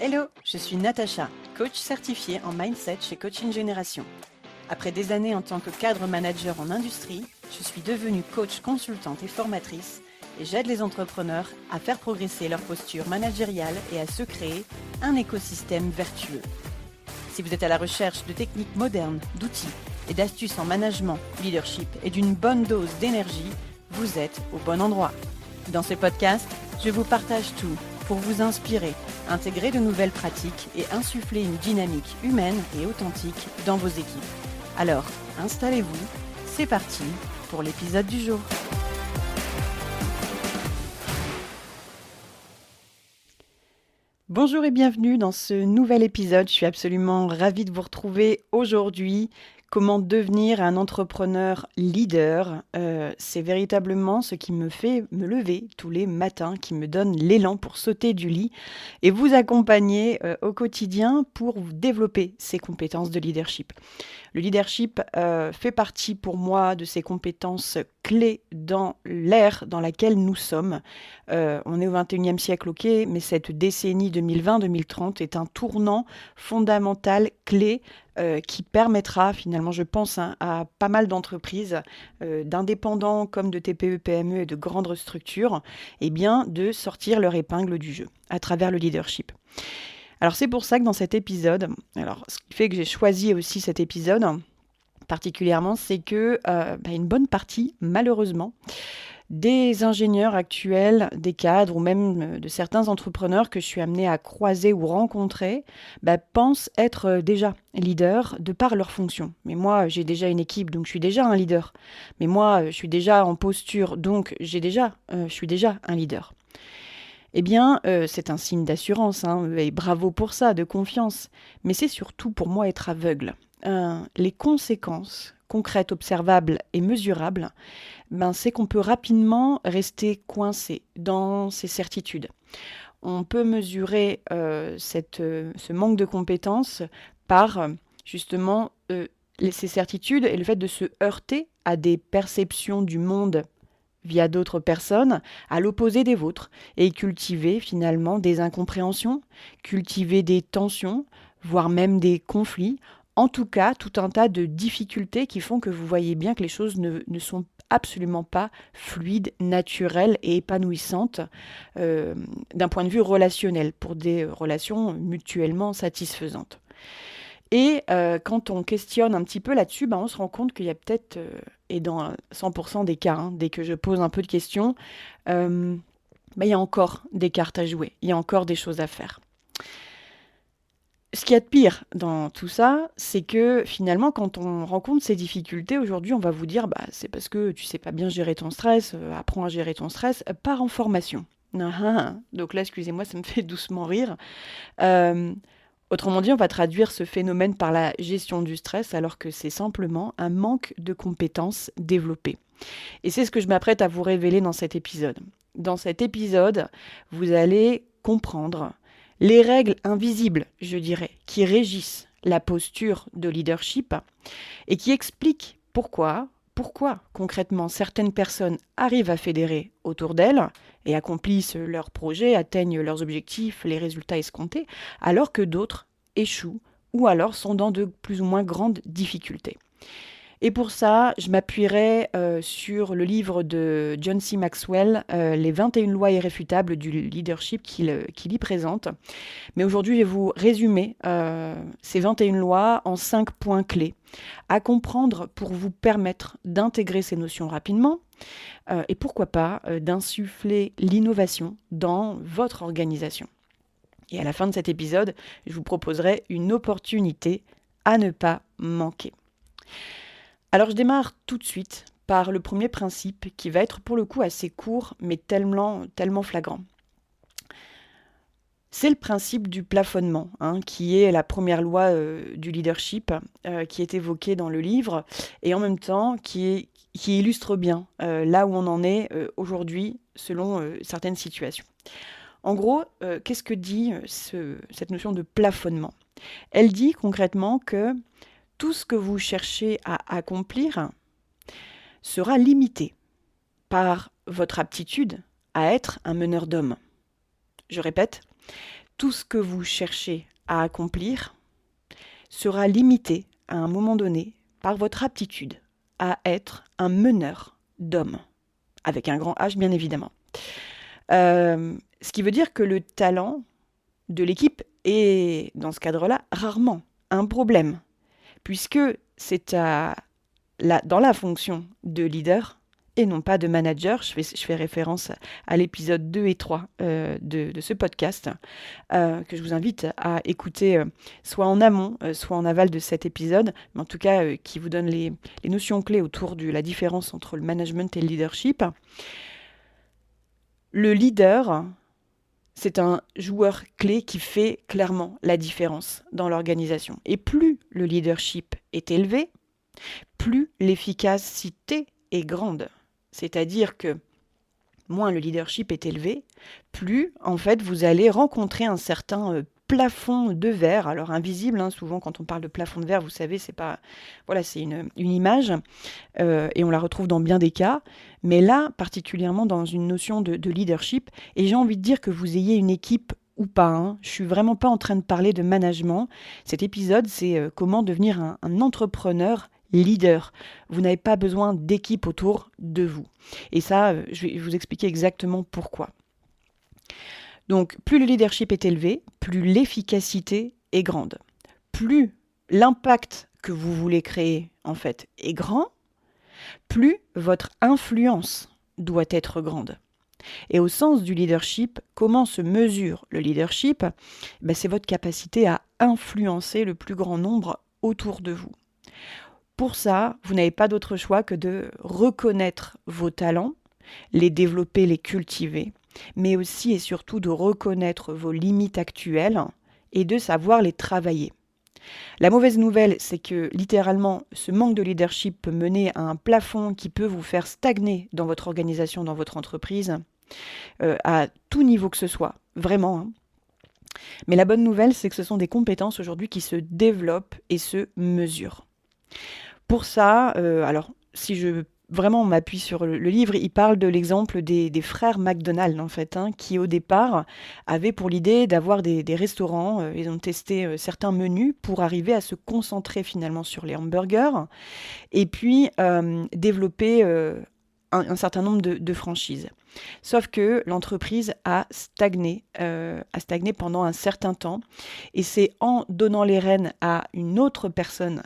Hello, je suis Natacha, coach certifiée en mindset chez Coaching Génération. Après des années en tant que cadre manager en industrie, je suis devenue coach consultante et formatrice et j'aide les entrepreneurs à faire progresser leur posture managériale et à se créer un écosystème vertueux. Si vous êtes à la recherche de techniques modernes, d'outils et d'astuces en management, leadership et d'une bonne dose d'énergie, vous êtes au bon endroit. Dans ce podcast, je vous partage tout pour vous inspirer, intégrer de nouvelles pratiques et insuffler une dynamique humaine et authentique dans vos équipes. Alors, installez-vous, c'est parti pour l'épisode du jour. Bonjour et bienvenue dans ce nouvel épisode. Je suis absolument ravie de vous retrouver aujourd'hui. Comment devenir un entrepreneur leader, c'est véritablement ce qui me fait me lever tous les matins, qui me donne l'élan pour sauter du lit et vous accompagner au quotidien pour vous développer ces compétences de leadership. Le leadership fait partie pour moi de ces compétences clés dans l'ère dans laquelle nous sommes. On est au 21e siècle, ok, mais cette décennie 2020-2030 est un tournant fondamental, clé, qui permettra finalement, je pense, à pas mal d'entreprises, d'indépendants comme de TPE, PME et de grandes structures, eh bien, de sortir leur épingle du jeu à travers le leadership. Alors c'est pour ça que dans cet épisode, alors ce qui fait que j'ai choisi aussi cet épisode particulièrement, c'est que une bonne partie, malheureusement, des ingénieurs actuels, des cadres ou même de certains entrepreneurs que je suis amenée à croiser ou rencontrer, pensent être déjà leaders de par leur fonction. Mais moi, j'ai déjà une équipe, donc je suis déjà un leader. Mais moi, je suis déjà en posture, donc je suis déjà un leader. Eh bien, c'est un signe d'assurance, et bravo pour ça, de confiance. Mais c'est surtout pour moi être aveugle. Les conséquences concrètes, observables et mesurables, c'est qu'on peut rapidement rester coincé dans ces certitudes. On peut mesurer ce manque de compétences par justement ces certitudes et le fait de se heurter à des perceptions du monde via d'autres personnes, à l'opposé des vôtres, et cultiver finalement des incompréhensions, cultiver des tensions, voire même des conflits, en tout cas tout un tas de difficultés qui font que vous voyez bien que les choses ne sont absolument pas fluides, naturelles et épanouissantes d'un point de vue relationnel, pour des relations mutuellement satisfaisantes. Et quand on questionne un petit peu là-dessus, on se rend compte qu'il y a peut-être, et dans 100% des cas, dès que je pose un peu de questions, il y a encore des cartes à jouer, il y a encore des choses à faire. Ce qu'il y a de pire dans tout ça, c'est que finalement, quand on rencontre ces difficultés, aujourd'hui, on va vous dire, c'est parce que tu sais pas bien gérer ton stress, apprends à gérer ton stress, pars en formation. Donc là, excusez-moi, ça me fait doucement rire. Autrement dit, on va traduire ce phénomène par la gestion du stress, alors que c'est simplement un manque de compétences développées. Et c'est ce que je m'apprête à vous révéler dans cet épisode. Dans cet épisode, vous allez comprendre les règles invisibles, je dirais, qui régissent la posture de leadership et qui expliquent pourquoi concrètement certaines personnes arrivent à fédérer autour d'elles et accomplissent leurs projets, atteignent leurs objectifs, les résultats escomptés, alors que d'autres échouent ou alors sont dans de plus ou moins grandes difficultés. Et pour ça, je m'appuierai sur le livre de John C. Maxwell, Les 21 lois irréfutables du leadership qu'il y présente. Mais aujourd'hui, je vais vous résumer ces 21 lois en 5 points clés à comprendre pour vous permettre d'intégrer ces notions rapidement et pourquoi pas d'insuffler l'innovation dans votre organisation. Et à la fin de cet épisode, je vous proposerai une opportunité à ne pas manquer. Alors je démarre tout de suite par le premier principe qui va être pour le coup assez court mais tellement flagrant. C'est le principe du plafonnement, qui est la première loi du leadership, qui est évoquée dans le livre, et en même temps qui illustre bien là où on en est aujourd'hui selon certaines situations. En gros, qu'est-ce que dit cette notion de plafonnement ? Elle dit concrètement que tout ce que vous cherchez à accomplir sera limité par votre aptitude à être un meneur d'hommes. Je répète, tout ce que vous cherchez à accomplir sera limité à un moment donné par votre aptitude à être un meneur d'hommes, avec un grand H bien évidemment. Ce qui veut dire que le talent de l'équipe est, dans ce cadre-là, rarement un problème, puisque c'est dans la fonction de leader et non pas de manager. Je fais référence à l'épisode 2 et 3 de ce podcast, que je vous invite à écouter soit en amont, soit en aval de cet épisode, mais en tout cas qui vous donne les notions clés autour de la différence entre le management et le leadership. Le leader, c'est un joueur clé qui fait clairement la différence dans l'organisation. Et plus le leadership est élevé, plus l'efficacité est grande. C'est-à-dire que moins le leadership est élevé, plus en fait vous allez rencontrer un certain plafond de verre. Alors invisible, hein, souvent quand on parle de plafond de verre, vous savez, c'est pas, voilà, c'est une image et on la retrouve dans bien des cas. Mais là, particulièrement dans une notion de leadership, et j'ai envie de dire que vous ayez une équipe ou pas, hein, je suis vraiment pas en train de parler de management. Cet épisode, c'est comment devenir un entrepreneur leader. Vous n'avez pas besoin d'équipe autour de vous. Et ça, je vais vous expliquer exactement pourquoi. Donc, plus le leadership est élevé, plus l'efficacité est grande. Plus l'impact que vous voulez créer, en fait, est grand, plus votre influence doit être grande. Et au sens du leadership, comment se mesure le leadership ? C'est votre capacité à influencer le plus grand nombre autour de vous. Pour ça, vous n'avez pas d'autre choix que de reconnaître vos talents, les développer, les cultiver, mais aussi et surtout de reconnaître vos limites actuelles et de savoir les travailler. La mauvaise nouvelle, c'est que littéralement, ce manque de leadership peut mener à un plafond qui peut vous faire stagner dans votre organisation, dans votre entreprise, à tout niveau que ce soit, vraiment, hein. Mais la bonne nouvelle, c'est que ce sont des compétences aujourd'hui qui se développent et se mesurent. Pour ça, alors si je vraiment m'appuie sur le livre, il parle de l'exemple des frères McDonald en fait, hein, qui au départ avaient pour l'idée d'avoir des restaurants. Ils ont testé certains menus pour arriver à se concentrer finalement sur les hamburgers et puis développer un certain nombre de franchises. Sauf que l'entreprise a stagné pendant un certain temps et c'est en donnant les rênes à une autre personne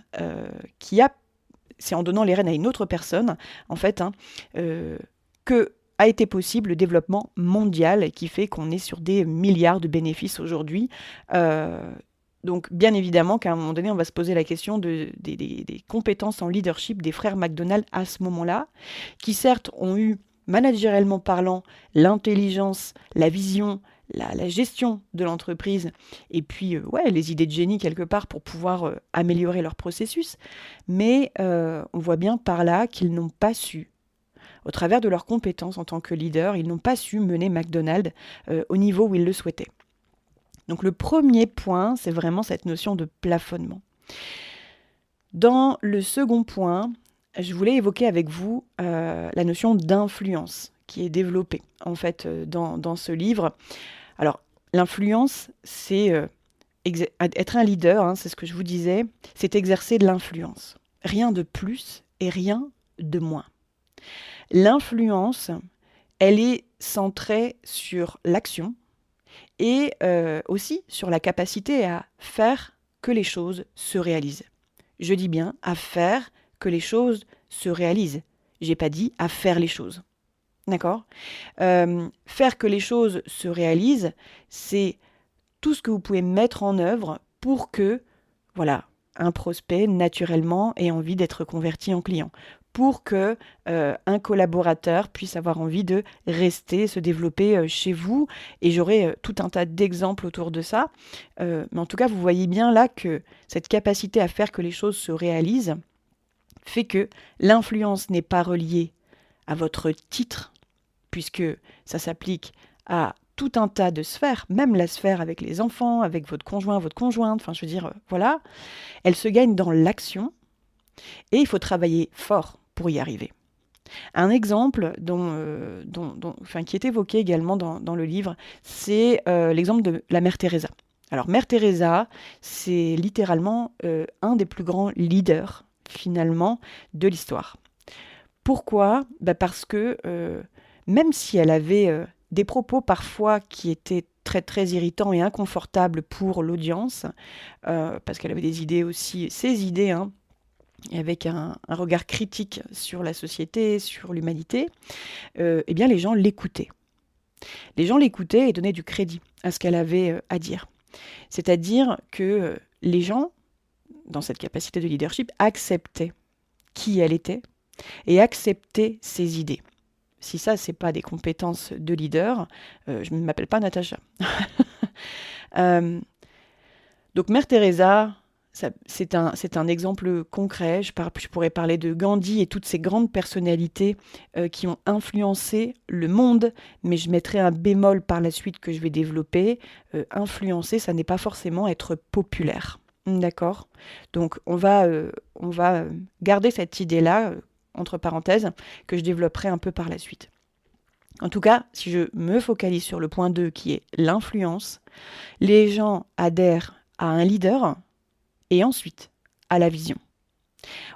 en fait, hein, que a été possible le développement mondial qui fait qu'on est sur des milliards de bénéfices aujourd'hui. Donc, bien évidemment qu'à un moment donné, on va se poser la question des compétences en leadership des frères McDonald à ce moment-là, qui certes ont eu, managériellement parlant, l'intelligence, la vision, la gestion de l'entreprise et puis les idées de génie quelque part pour pouvoir améliorer leur processus. Mais on voit bien par là qu'ils n'ont pas su, au travers de leurs compétences en tant que leader, ils n'ont pas su mener McDonald's au niveau où ils le souhaitaient. Donc le premier point, c'est vraiment cette notion de plafonnement. Dans le second point, je voulais évoquer avec vous la notion d'influence qui est développée en fait dans ce livre. Alors, l'influence, c'est être un leader, hein, c'est ce que je vous disais, c'est exercer de l'influence. Rien de plus et rien de moins. L'influence, elle est centrée sur l'action et aussi sur la capacité à faire que les choses se réalisent. Je dis bien à faire que les choses se réalisent. J'ai pas dit à faire les choses. D'accord ? Faire que les choses se réalisent, c'est tout ce que vous pouvez mettre en œuvre pour que, un prospect, naturellement, ait envie d'être converti en client. Pour que un collaborateur puisse avoir envie de rester, se développer chez vous. Et j'aurai tout un tas d'exemples autour de ça. Mais en tout cas, vous voyez bien là que cette capacité à faire que les choses se réalisent fait que l'influence n'est pas reliée à votre titre, puisque ça s'applique à tout un tas de sphères, même la sphère avec les enfants, avec votre conjoint, votre conjointe, enfin je veux dire, elle se gagne dans l'action et il faut travailler fort pour y arriver. Un exemple enfin, qui est évoqué également dans le livre, c'est l'exemple de la mère Teresa. Alors, mère Teresa, c'est littéralement un des plus grands leaders, finalement, de l'histoire. Pourquoi ? Parce que même si elle avait des propos parfois qui étaient très très irritants et inconfortables pour l'audience, parce qu'elle avait des idées aussi, ses idées, hein, et avec un regard critique sur la société, sur l'humanité, eh bien les gens l'écoutaient. Les gens l'écoutaient et donnaient du crédit à ce qu'elle avait à dire. C'est-à-dire que les gens, dans cette capacité de leadership, acceptaient qui elle était et acceptaient ses idées. Si ça, c'est pas des compétences de leader, je ne m'appelle pas Natacha. Donc Mère Teresa, c'est un exemple concret. Je pourrais parler de Gandhi et toutes ces grandes personnalités qui ont influencé le monde, mais je mettrai un bémol par la suite que je vais développer. Influencer, ça n'est pas forcément être populaire. D'accord ? Donc on va garder cette idée-là, entre parenthèses, que je développerai un peu par la suite. En tout cas, si je me focalise sur le point 2 qui est l'influence, les gens adhèrent à un leader et ensuite à la vision.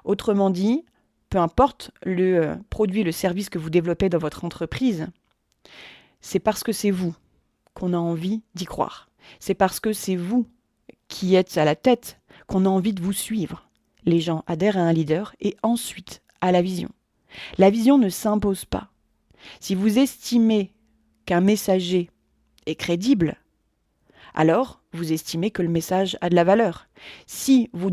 Autrement dit, peu importe le produit, le service que vous développez dans votre entreprise, c'est parce que c'est vous qu'on a envie d'y croire. C'est parce que c'est vous qui êtes à la tête qu'on a envie de vous suivre. Les gens adhèrent à un leader et ensuite à la vision. La vision ne s'impose pas. Si vous estimez qu'un messager est crédible, alors vous estimez que le message a de la valeur. Si vous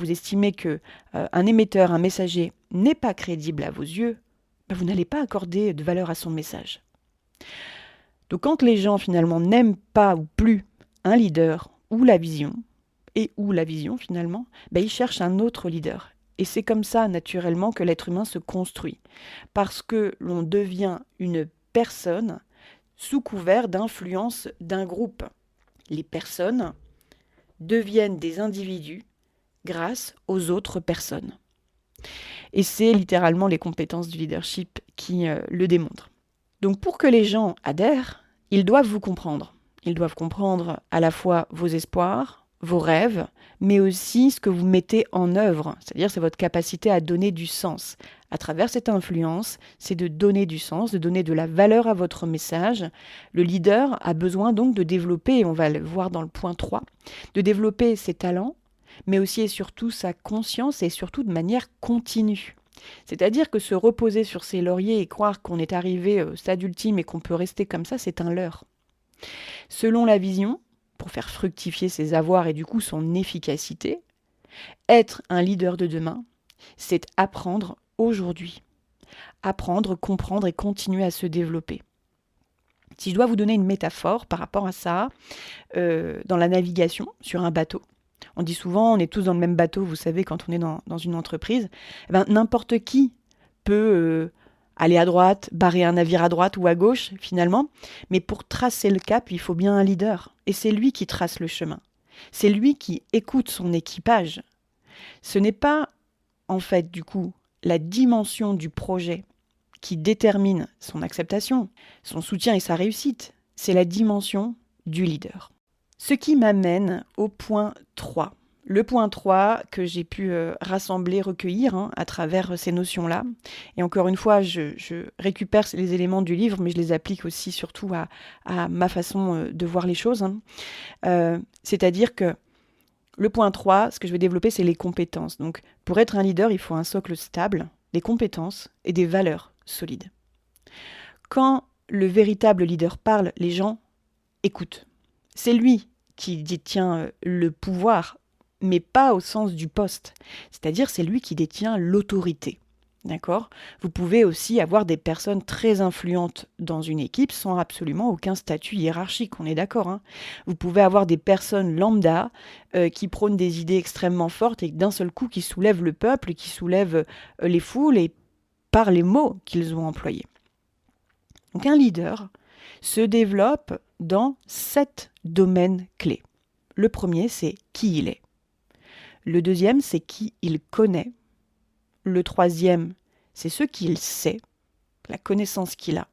estimez que un émetteur, un messager n'est pas crédible à vos yeux, vous n'allez pas accorder de valeur à son message. Donc quand les gens finalement n'aiment pas ou plus un leader ou la vision, finalement, ils cherchent un autre leader. Et c'est comme ça, naturellement, que l'être humain se construit. Parce que l'on devient une personne sous couvert d'influence d'un groupe. Les personnes deviennent des individus grâce aux autres personnes. Et c'est littéralement les compétences du leadership qui le démontrent. Donc pour que les gens adhèrent, ils doivent vous comprendre. Ils doivent comprendre à la fois vos espoirs, vos rêves, mais aussi ce que vous mettez en œuvre, c'est-à-dire c'est votre capacité à donner du sens. À travers cette influence, c'est de donner du sens, de donner de la valeur à votre message. Le leader a besoin donc de développer, et on va le voir dans le point 3, de développer ses talents, mais aussi et surtout sa conscience et surtout de manière continue. C'est-à-dire que se reposer sur ses lauriers et croire qu'on est arrivé au stade ultime et qu'on peut rester comme ça, c'est un leurre. Selon la vision, pour faire fructifier ses avoirs et du coup son efficacité, être un leader de demain, c'est apprendre aujourd'hui. Apprendre, comprendre et continuer à se développer. Si je dois vous donner une métaphore par rapport à ça, dans la navigation sur un bateau, on dit souvent, on est tous dans le même bateau, vous savez, quand on est dans une entreprise, n'importe qui peut aller à droite, barrer un navire à droite ou à gauche, finalement. Mais pour tracer le cap, il faut bien un leader. Et c'est lui qui trace le chemin. C'est lui qui écoute son équipage. Ce n'est pas, en fait, du coup, la dimension du projet qui détermine son acceptation, son soutien et sa réussite. C'est la dimension du leader. Ce qui m'amène au point 3. Le point 3 que j'ai pu rassembler, recueillir à travers ces notions-là. Et encore une fois, je récupère les éléments du livre, mais je les applique aussi surtout à ma façon de voir les choses. C'est-à-dire que le point 3, ce que je vais développer, c'est les compétences. Donc, pour être un leader, il faut un socle stable, des compétences et des valeurs solides. Quand le véritable leader parle, les gens écoutent. C'est lui qui détient le pouvoir, mais pas au sens du poste. C'est-à-dire, c'est lui qui détient l'autorité. D'accord ? Vous pouvez aussi avoir des personnes très influentes dans une équipe sans absolument aucun statut hiérarchique, on est d'accord. Vous pouvez avoir des personnes lambda qui prônent des idées extrêmement fortes et d'un seul coup qui soulèvent le peuple, qui soulèvent les foules et par les mots qu'ils ont employés. Donc un leader se développe dans 7 domaines clés. Le premier, c'est qui il est. Le deuxième, c'est qui il connaît. Le troisième, c'est ce qu'il sait, la connaissance qu'il a.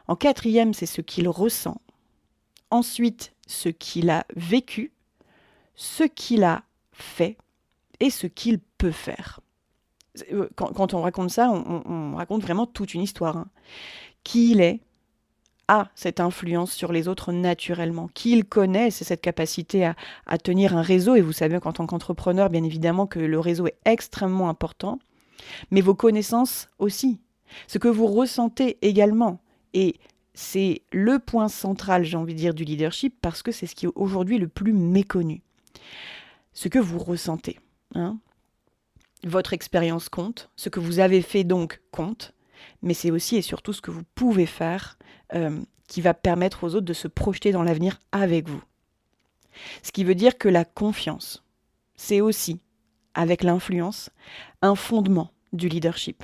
En quatrième, c'est ce qu'il ressent. Ensuite, ce qu'il a vécu, ce qu'il a fait et ce qu'il peut faire. Quand on raconte ça, on raconte vraiment toute une histoire. Hein. Qui il est a cette influence sur les autres naturellement. Qui il connaît, c'est cette capacité à tenir un réseau. Et vous savez qu'en tant qu'entrepreneur, bien évidemment, que le réseau est extrêmement important. Mais vos connaissances aussi. Ce que vous ressentez également. Et c'est le point central, j'ai envie de dire, du leadership, parce que c'est ce qui est aujourd'hui le plus méconnu. Ce que vous ressentez. Hein. Votre expérience compte, ce que vous avez fait donc compte, mais c'est aussi et surtout ce que vous pouvez faire qui va permettre aux autres de se projeter dans l'avenir avec vous. Ce qui veut dire que la confiance, c'est aussi, avec l'influence, un fondement du leadership.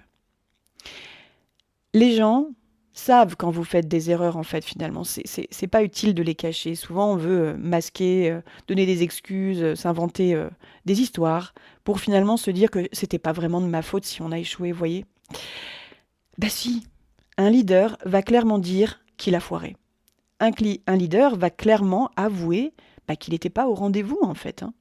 Les gens savent quand vous faites des erreurs, en fait, finalement. C'est pas utile de les cacher. Souvent, on veut masquer, donner des excuses, s'inventer des histoires pour finalement se dire que c'était pas vraiment de ma faute si on a échoué, vous voyez. Bah si, un leader va clairement dire qu'il a foiré. Un leader va clairement avouer qu'il n'était pas au rendez-vous, en fait. Hein.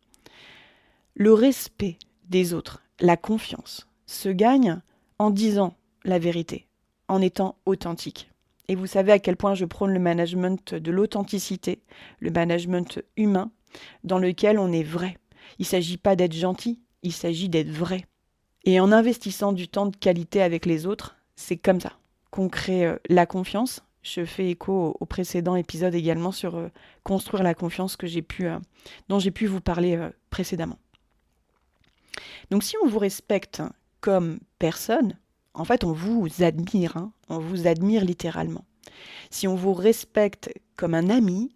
Le respect des autres, la confiance, se gagne en disant la vérité, en étant authentique. Et vous savez à quel point je prône le management de l'authenticité, le management humain, dans lequel on est vrai. Il ne s'agit pas d'être gentil, il s'agit d'être vrai. Et en investissant du temps de qualité avec les autres, c'est comme ça qu'on crée la confiance. Je fais écho au précédent épisode également sur construire la confiance dont j'ai pu vous parler précédemment. Donc si on vous respecte comme personne, en fait on vous admire, hein, on vous admire littéralement. Si on vous respecte comme un ami,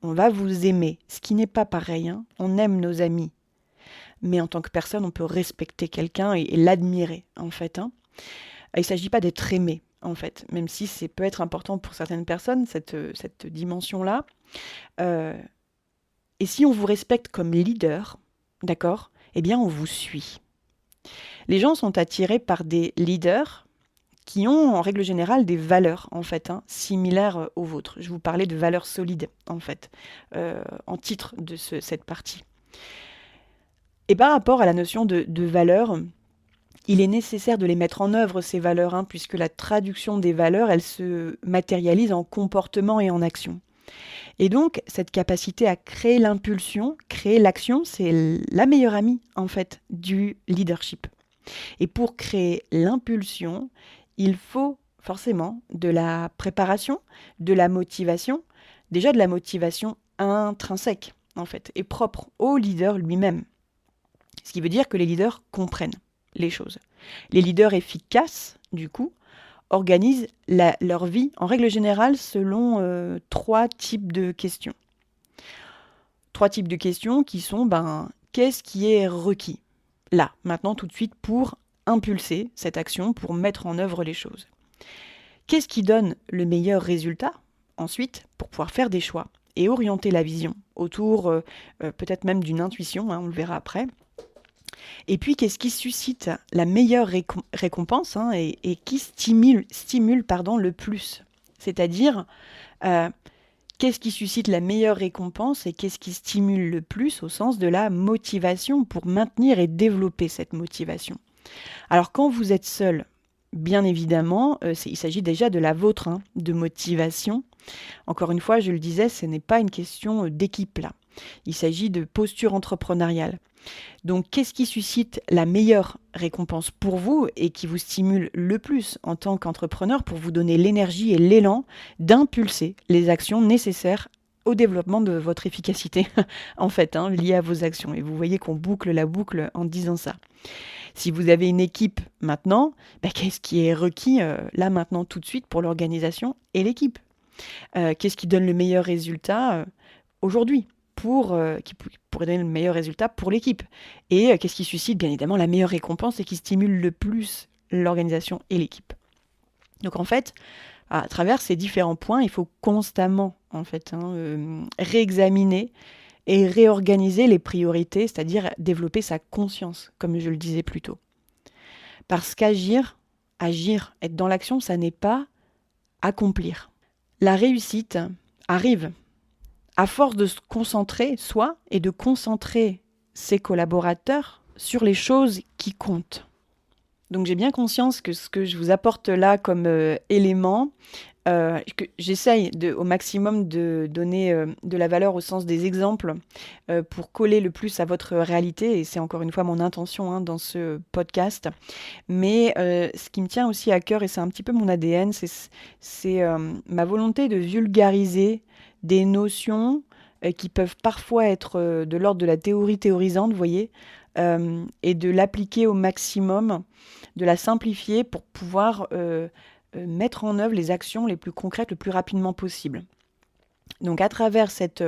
on va vous aimer, ce qui n'est pas pareil, hein. On aime nos amis. Mais en tant que personne, on peut respecter quelqu'un et l'admirer, en fait. Hein. Il ne s'agit pas d'être aimé, en fait, même si ça peut être important pour certaines personnes, cette dimension-là. Et si on vous respecte comme leader, d'accord, eh bien, on vous suit. Les gens sont attirés par des leaders qui ont, en règle générale, des valeurs, en fait, hein, similaires aux vôtres. Je vous parlais de valeurs solides, en fait, en titre de cette partie. Et par rapport à la notion de valeurs, il est nécessaire de les mettre en œuvre, ces valeurs, hein, puisque la traduction des valeurs, elle se matérialise en comportement et en action. Et donc, cette capacité à créer l'impulsion, créer l'action, c'est la meilleure amie, en fait, du leadership. Et pour créer l'impulsion, il faut forcément de la préparation, de la motivation, déjà de la motivation intrinsèque, en fait, et propre au leader lui-même. Ce qui veut dire que les leaders comprennent les choses. Les leaders efficaces, du coup, organisent leur vie, en règle générale, selon 3 types de questions. 3 types de questions qui sont, qu'est-ce qui est requis là, maintenant, tout de suite, pour impulser cette action, pour mettre en œuvre les choses. Qu'est-ce qui donne le meilleur résultat, ensuite, pour pouvoir faire des choix et orienter la vision autour peut-être même d'une intuition, hein, on le verra après. Et puis, qu'est-ce qui suscite la meilleure récompense hein, et qui stimule le plus. C'est-à-dire, qu'est-ce qui suscite la meilleure récompense et qu'est-ce qui stimule le plus au sens de la motivation pour maintenir et développer cette motivation. Alors, quand vous êtes seul, bien évidemment, il s'agit déjà de la vôtre, hein, de motivation. Encore une fois, je le disais, ce n'est pas une question d'équipe là. Il s'agit de posture entrepreneuriale. Donc, qu'est-ce qui suscite la meilleure récompense pour vous et qui vous stimule le plus en tant qu'entrepreneur pour vous donner l'énergie et l'élan d'impulser les actions nécessaires au développement de votre efficacité, en fait, hein, liée à vos actions. Et vous voyez qu'on boucle la boucle en disant ça. Si vous avez une équipe maintenant, qu'est-ce qui est requis là maintenant tout de suite pour l'organisation et l'équipe qu'est-ce qui donne le meilleur résultat aujourd'hui qui pourrait donner le meilleur résultat pour l'équipe. Et qu'est-ce qui suscite bien évidemment la meilleure récompense et qui stimule le plus l'organisation et l'équipe. Donc en fait, à travers ces différents points, il faut constamment en fait réexaminer et réorganiser les priorités, c'est-à-dire développer sa conscience, comme je le disais plus tôt. Parce qu'agir, agir, être dans l'action, ça n'est pas accomplir. La réussite arrive à force de se concentrer, soi, et de concentrer ses collaborateurs sur les choses qui comptent. Donc j'ai bien conscience que ce que je vous apporte là comme élément, que j'essaye au maximum de donner de la valeur au sens des exemples pour coller le plus à votre réalité, et c'est encore une fois mon intention dans ce podcast. Mais ce qui me tient aussi à cœur, et c'est un petit peu mon ADN, c'est ma volonté de vulgariser des notions qui peuvent parfois être de l'ordre de la théorie théorisante, vous voyez, et de l'appliquer au maximum, de la simplifier pour pouvoir mettre en œuvre les actions les plus concrètes le plus rapidement possible. Donc à travers cette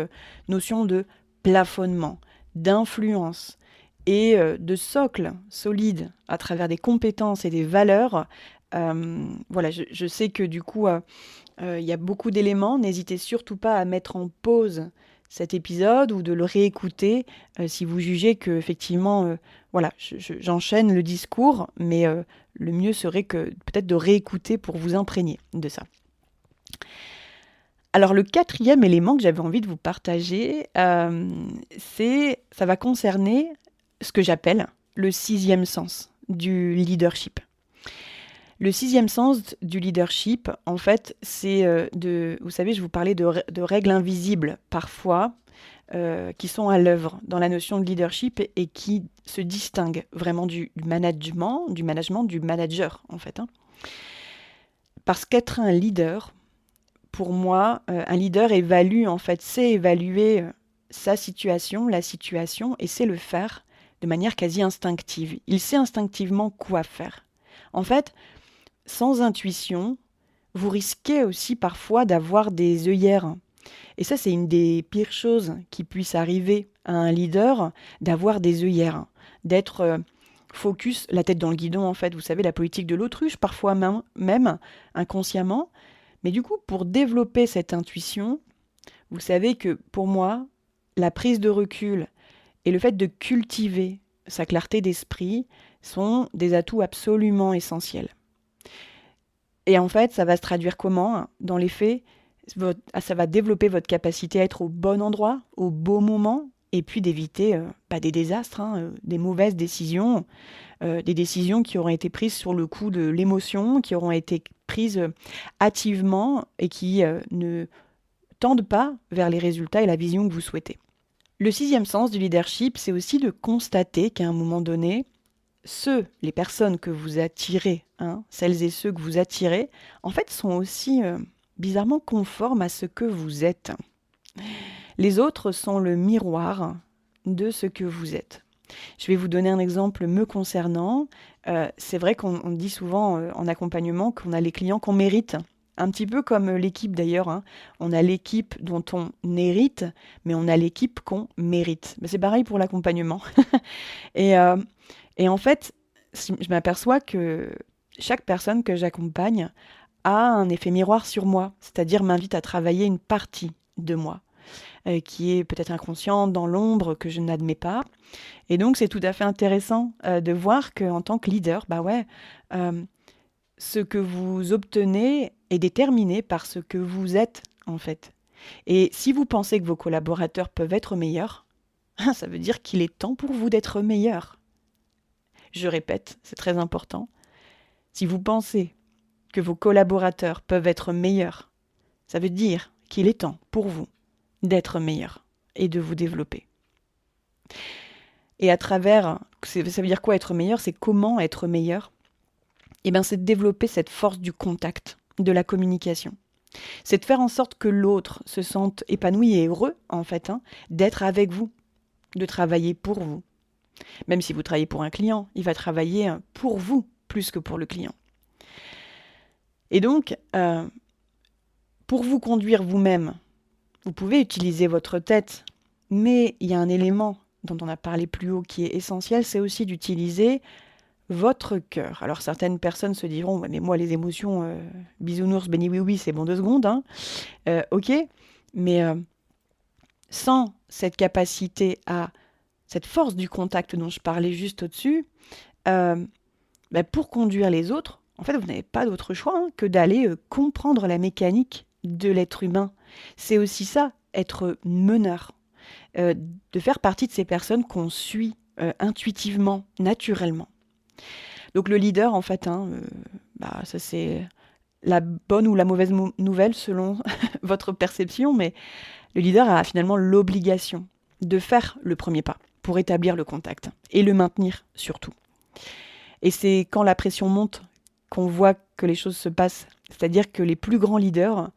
notion de plafonnement, d'influence et de socle solide à travers des compétences et des valeurs, voilà, je sais que du coup, il y a beaucoup d'éléments. N'hésitez surtout pas à mettre en pause cet épisode ou de le réécouter si vous jugez que effectivement, voilà, j'enchaîne le discours, mais le mieux serait que peut-être de réécouter pour vous imprégner de ça. Alors le quatrième élément que j'avais envie de vous partager, ça va concerner ce que j'appelle le sixième sens du leadership. Le sixième sens du leadership, en fait, c'est vous savez, je vous parlais de règles invisibles parfois, qui sont à l'œuvre dans la notion de leadership et qui se distinguent vraiment du management, du manager, en fait. Parce qu'être un leader, pour moi, un leader évalue, en fait, sait évaluer sa situation, la situation, et sait le faire de manière quasi instinctive. Il sait instinctivement quoi faire. En fait, sans intuition, vous risquez aussi parfois d'avoir des œillères. Et ça, c'est une des pires choses qui puisse arriver à un leader, d'avoir des œillères, d'être focus, la tête dans le guidon, en fait. Vous savez, la politique de l'autruche, parfois même inconsciemment. Mais du coup, pour développer cette intuition, vous savez que pour moi, la prise de recul et le fait de cultiver sa clarté d'esprit sont des atouts absolument essentiels. Et en fait, ça va se traduire comment? Dans les faits, ça va développer votre capacité à être au bon endroit, au beau moment, et puis d'éviter des désastres, des mauvaises décisions, des décisions qui auraient été prises sur le coup de l'émotion, qui auront été prises hâtivement et qui ne tendent pas vers les résultats et la vision que vous souhaitez. Le sixième sens du leadership, c'est aussi de constater qu'à un moment donné, les personnes que vous attirez, celles et ceux que vous attirez, en fait, sont aussi bizarrement conformes à ce que vous êtes. Les autres sont le miroir de ce que vous êtes. Je vais vous donner un exemple me concernant. C'est vrai qu'on dit souvent en accompagnement qu'on a les clients qu'on mérite. Un petit peu comme l'équipe d'ailleurs. On a l'équipe dont on hérite, mais on a l'équipe qu'on mérite. Mais c'est pareil pour l'accompagnement. Et en fait, je m'aperçois que chaque personne que j'accompagne a un effet miroir sur moi, c'est-à-dire m'invite à travailler une partie de moi, qui est peut-être inconsciente, dans l'ombre, que je n'admets pas. Et donc, c'est tout à fait intéressant de voir qu'en tant que leader, ce que vous obtenez est déterminé par ce que vous êtes, en fait. Et si vous pensez que vos collaborateurs peuvent être meilleurs, ça veut dire qu'il est temps pour vous d'être meilleur. Je répète, c'est très important. Si vous pensez que vos collaborateurs peuvent être meilleurs, ça veut dire qu'il est temps pour vous d'être meilleur et de vous développer. Et à travers, ça veut dire quoi être meilleur? C'est comment être meilleur? C'est de développer cette force du contact, de la communication. C'est de faire en sorte que l'autre se sente épanoui et heureux, en fait, d'être avec vous, de travailler pour vous. Même si vous travaillez pour un client, il va travailler pour vous plus que pour le client. Et donc, pour vous conduire vous-même, vous pouvez utiliser votre tête, mais il y a un élément dont on a parlé plus haut qui est essentiel, c'est aussi d'utiliser votre cœur. Alors certaines personnes se diront, ouais, mais moi les émotions, bisounours, béni oui oui, c'est bon 2 secondes, ok, mais sans cette capacité cette force du contact dont je parlais juste au-dessus, pour conduire les autres, en fait, vous n'avez pas d'autre choix que d'aller comprendre la mécanique de l'être humain. C'est aussi ça, être meneur, de faire partie de ces personnes qu'on suit intuitivement, naturellement. Donc le leader, en fait, ça c'est la bonne ou la mauvaise nouvelle selon votre perception, mais le leader a finalement l'obligation de faire le premier pas pour établir le contact et le maintenir surtout. Et c'est quand la pression monte qu'on voit que les choses se passent. C'est-à-dire que les plus grands leaders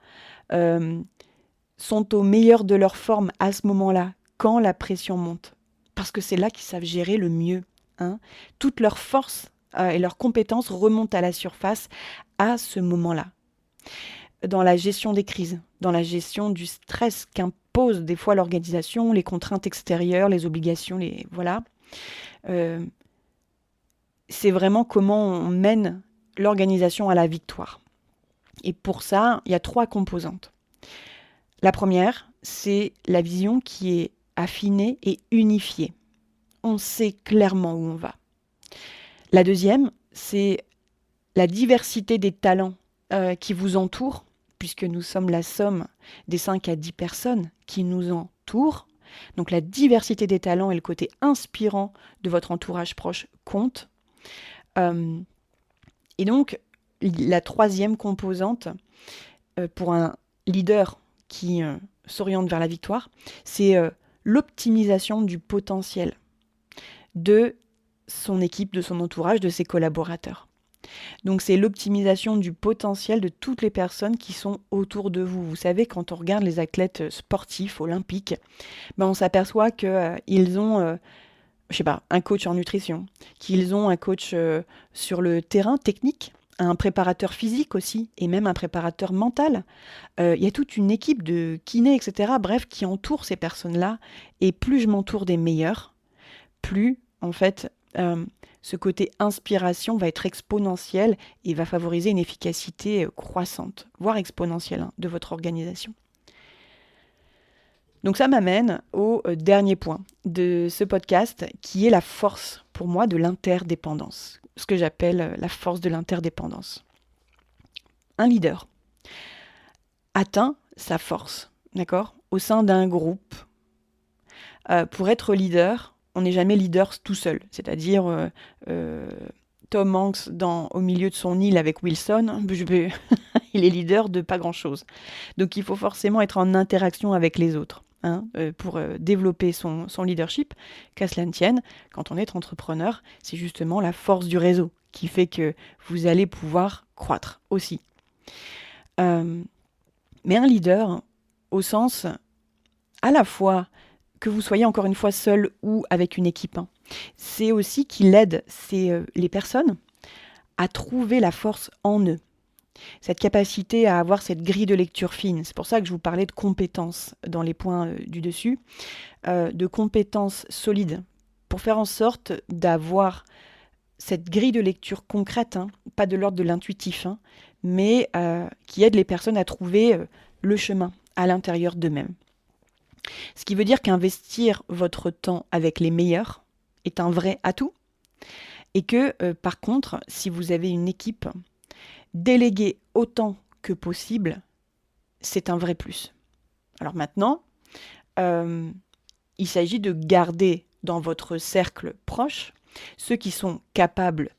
sont au meilleur de leur forme à ce moment-là, quand la pression monte. Parce que c'est là qu'ils savent gérer le mieux. Toute leur force et leurs compétences remontent à la surface à ce moment-là. Dans la gestion des crises, dans la gestion du stress qu'impose des fois l'organisation, les contraintes extérieures, les obligations, c'est vraiment comment on mène l'organisation à la victoire. Et pour ça, il y a 3 composantes. La première, c'est la vision qui est affinée et unifiée. On sait clairement où on va. La deuxième, c'est la diversité des talents qui vous entourent, puisque nous sommes la somme des 5 à 10 personnes qui nous entourent. Donc la diversité des talents et le côté inspirant de votre entourage proche compte. Et donc, la troisième composante pour un leader qui s'oriente vers la victoire, c'est l'optimisation du potentiel de son équipe, de son entourage, de ses collaborateurs. Donc c'est l'optimisation du potentiel de toutes les personnes qui sont autour de vous. Vous savez, quand on regarde les athlètes sportifs, olympiques, on s'aperçoit qu'ils ont un coach en nutrition, qu'ils ont un coach sur le terrain technique, un préparateur physique aussi, et même un préparateur mental. Il y a toute une équipe de kinés, etc., bref, qui entoure ces personnes-là. Et plus je m'entoure des meilleurs, plus, en fait, ce côté inspiration va être exponentiel et va favoriser une efficacité croissante, voire exponentielle, de votre organisation. Donc ça m'amène au dernier point de ce podcast, qui est la force, pour moi, de l'interdépendance. Ce que j'appelle la force de l'interdépendance. Un leader atteint sa force, d'accord, au sein d'un groupe. Pour être leader, on n'est jamais leader tout seul. C'est-à-dire Tom Hanks au milieu de son île avec Wilson, il est leader de pas grand-chose. Donc il faut forcément être en interaction avec les autres. Pour développer son leadership, qu'à cela ne tienne, quand on est entrepreneur, c'est justement la force du réseau qui fait que vous allez pouvoir croître aussi. Mais un leader, au sens à la fois que vous soyez encore une fois seul ou avec une équipe, c'est aussi qu'il aide les personnes à trouver la force en eux. Cette capacité à avoir cette grille de lecture fine. C'est pour ça que je vous parlais de compétences dans les points du dessus, de compétences solides, pour faire en sorte d'avoir cette grille de lecture concrète, pas de l'ordre de l'intuitif, mais qui aide les personnes à trouver le chemin à l'intérieur d'eux-mêmes. Ce qui veut dire qu'investir votre temps avec les meilleurs est un vrai atout, et que par contre, si vous avez une équipe, déléguer autant que possible, c'est un vrai plus. Alors maintenant, il s'agit de garder dans votre cercle proche ceux qui sont capables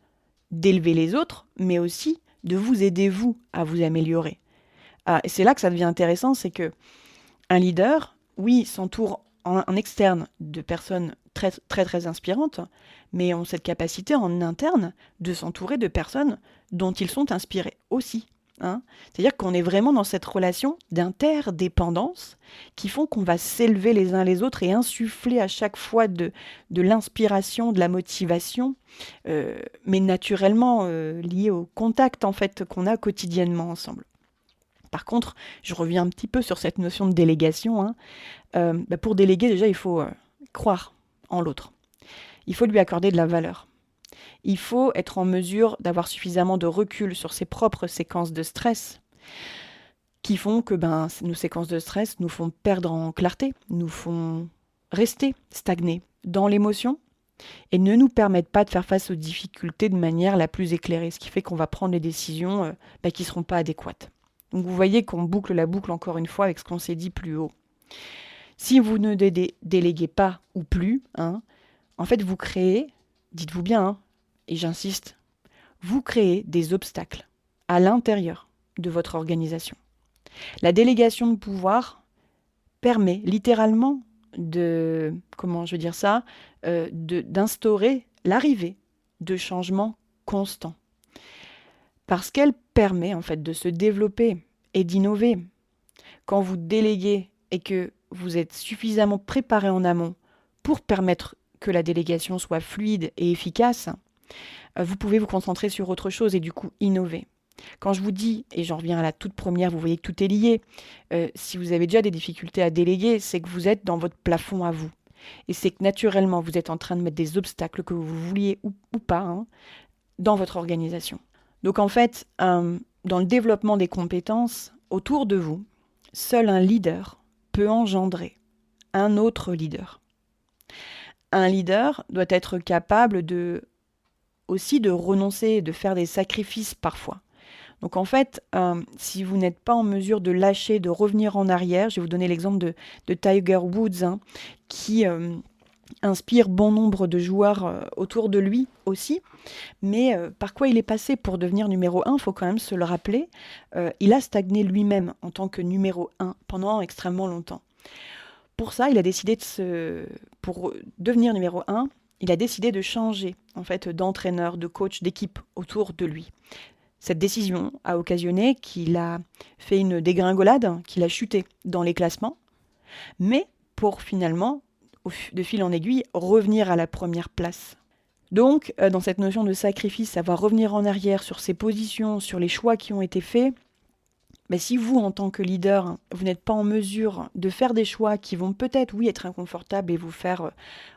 d'élever les autres, mais aussi de vous aider, vous, à vous améliorer. Et c'est là que ça devient intéressant, c'est que un leader, oui, s'entoure en externe de personnes très, très, très inspirantes, mais ont cette capacité en interne de s'entourer de personnes dont ils sont inspirés aussi. C'est-à-dire qu'on est vraiment dans cette relation d'interdépendance qui font qu'on va s'élever les uns les autres et insuffler à chaque fois de l'inspiration, de la motivation, mais naturellement lié au contact en fait qu'on a quotidiennement ensemble. Par contre, je reviens un petit peu sur cette notion de délégation. Pour déléguer, déjà, il faut croire en l'autre. Il faut lui accorder de la valeur. Il faut être en mesure d'avoir suffisamment de recul sur ses propres séquences de stress qui font que nos séquences de stress nous font perdre en clarté, nous font rester stagnés dans l'émotion et ne nous permettent pas de faire face aux difficultés de manière la plus éclairée, ce qui fait qu'on va prendre des décisions qui ne seront pas adéquates. Donc vous voyez qu'on boucle la boucle encore une fois avec ce qu'on s'est dit plus haut. Si vous ne déléguez pas ou plus, en fait vous créez, dites-vous bien, et j'insiste, vous créez des obstacles à l'intérieur de votre organisation. La délégation de pouvoir permet littéralement d'instaurer l'arrivée de changements constants. Parce qu'elle permet en fait de se développer et d'innover. Quand vous déléguez et que vous êtes suffisamment préparé en amont pour permettre que la délégation soit fluide et efficace, vous pouvez vous concentrer sur autre chose et du coup innover. Quand je vous dis, et j'en reviens à la toute première, vous voyez que tout est lié, si vous avez déjà des difficultés à déléguer, c'est que vous êtes dans votre plafond à vous. Et c'est que naturellement, vous êtes en train de mettre des obstacles que vous vouliez ou pas dans votre organisation. Donc en fait, dans le développement des compétences, autour de vous, seul un leader peut engendrer un autre leader. Un leader doit être capable aussi de renoncer, de faire des sacrifices parfois. Donc en fait, si vous n'êtes pas en mesure de lâcher, de revenir en arrière, je vais vous donner l'exemple de Tiger Woods, qui inspire bon nombre de joueurs autour de lui aussi. Mais par quoi il est passé pour devenir numéro 1, il faut quand même se le rappeler. Il a stagné lui-même en tant que numéro 1 pendant extrêmement longtemps. Pour ça, il a décidé pour devenir numéro 1, il a décidé de changer en fait d'entraîneur, de coach, d'équipe autour de lui. Cette décision a occasionné qu'il a fait une dégringolade, qu'il a chuté dans les classements, mais pour finalement, de fil en aiguille, revenir à la première place. Donc, dans cette notion de sacrifice, savoir revenir en arrière sur ses positions, sur les choix qui ont été faits, si vous, en tant que leader, vous n'êtes pas en mesure de faire des choix qui vont peut-être, oui, être inconfortables et vous faire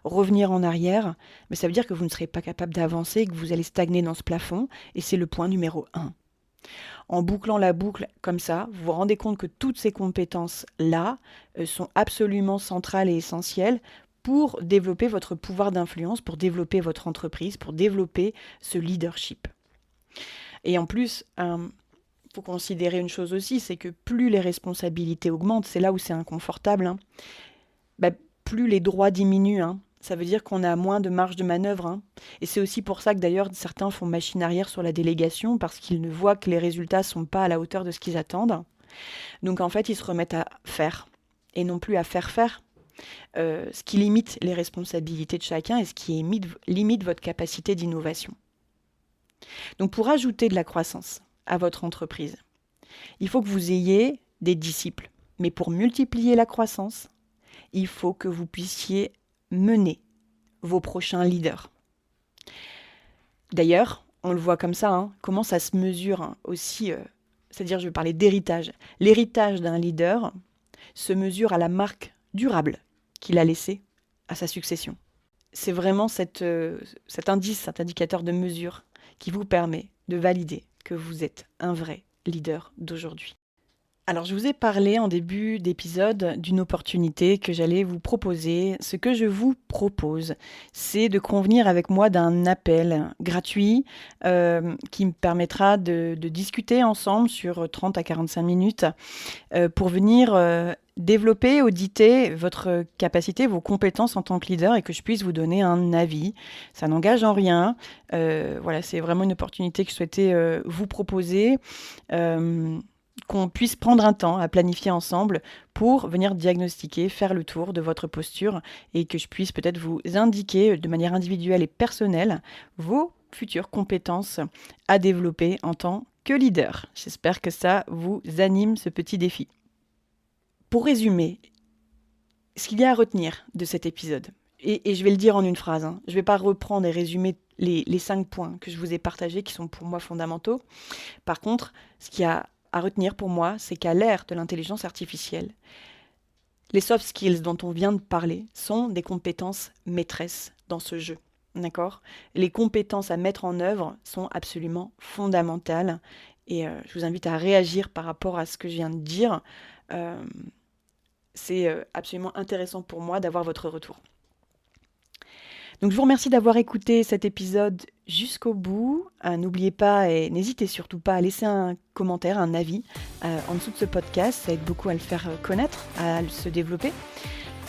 revenir en arrière, mais ça veut dire que vous ne serez pas capable d'avancer, que vous allez stagner dans ce plafond, et c'est le point numéro 1. En bouclant la boucle comme ça, vous vous rendez compte que toutes ces compétences-là sont absolument centrales et essentielles pour développer votre pouvoir d'influence, pour développer votre entreprise, pour développer ce leadership. Et en plus, faut considérer une chose aussi, c'est que plus les responsabilités augmentent, c'est là où c'est inconfortable, plus les droits diminuent. Ça veut dire qu'on a moins de marge de manœuvre. Et c'est aussi pour ça que d'ailleurs certains font machine arrière sur la délégation, parce qu'ils ne voient que les résultats ne sont pas à la hauteur de ce qu'ils attendent. Donc en fait, ils se remettent à faire, et non plus à faire. Ce qui limite les responsabilités de chacun et ce qui limite votre capacité d'innovation. Donc pour ajouter de la croissance à votre entreprise, il faut que vous ayez des disciples. Mais pour multiplier la croissance, il faut que vous puissiez mener vos prochains leaders. D'ailleurs, on le voit comme ça, comment ça se mesure aussi, c'est-à-dire je vais parler d'héritage. L'héritage d'un leader se mesure à la marque durable qu'il a laissée à sa succession. C'est vraiment cet indicateur de mesure qui vous permet de valider que vous êtes un vrai leader d'aujourd'hui. Alors, je vous ai parlé en début d'épisode d'une opportunité que j'allais vous proposer. Ce que je vous propose, c'est de convenir avec moi d'un appel gratuit qui me permettra de discuter ensemble sur 30 à 45 minutes pour venir développer, auditer votre capacité, vos compétences en tant que leader et que je puisse vous donner un avis. Ça n'engage en rien. Voilà, c'est vraiment une opportunité que je souhaitais vous proposer. Qu'on puisse prendre un temps à planifier ensemble pour venir diagnostiquer, faire le tour de votre posture et que je puisse peut-être vous indiquer de manière individuelle et personnelle vos futures compétences à développer en tant que leader. J'espère que ça vous anime, ce petit défi. Pour résumer, ce qu'il y a à retenir de cet épisode, et je vais le dire en une phrase, je ne vais pas reprendre et résumer les 5 points que je vous ai partagés qui sont pour moi fondamentaux. Par contre, ce qu'il y a à retenir pour moi, c'est qu'à l'ère de l'intelligence artificielle, les soft skills dont on vient de parler sont des compétences maîtresses dans ce jeu. D'accord ? Les compétences à mettre en œuvre sont absolument fondamentales et je vous invite à réagir par rapport à ce que je viens de dire. C'est absolument intéressant pour moi d'avoir votre retour. Donc je vous remercie d'avoir écouté cet épisode jusqu'au bout. N'oubliez pas et n'hésitez surtout pas à laisser un commentaire, un avis en dessous de ce podcast. Ça aide beaucoup à le faire connaître, à se développer.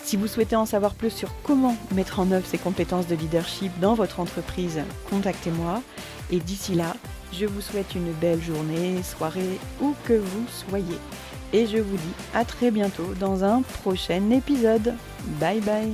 Si vous souhaitez en savoir plus sur comment mettre en œuvre ces compétences de leadership dans votre entreprise, contactez-moi. Et d'ici là, je vous souhaite une belle journée, soirée, où que vous soyez. Et je vous dis à très bientôt dans un prochain épisode. Bye bye.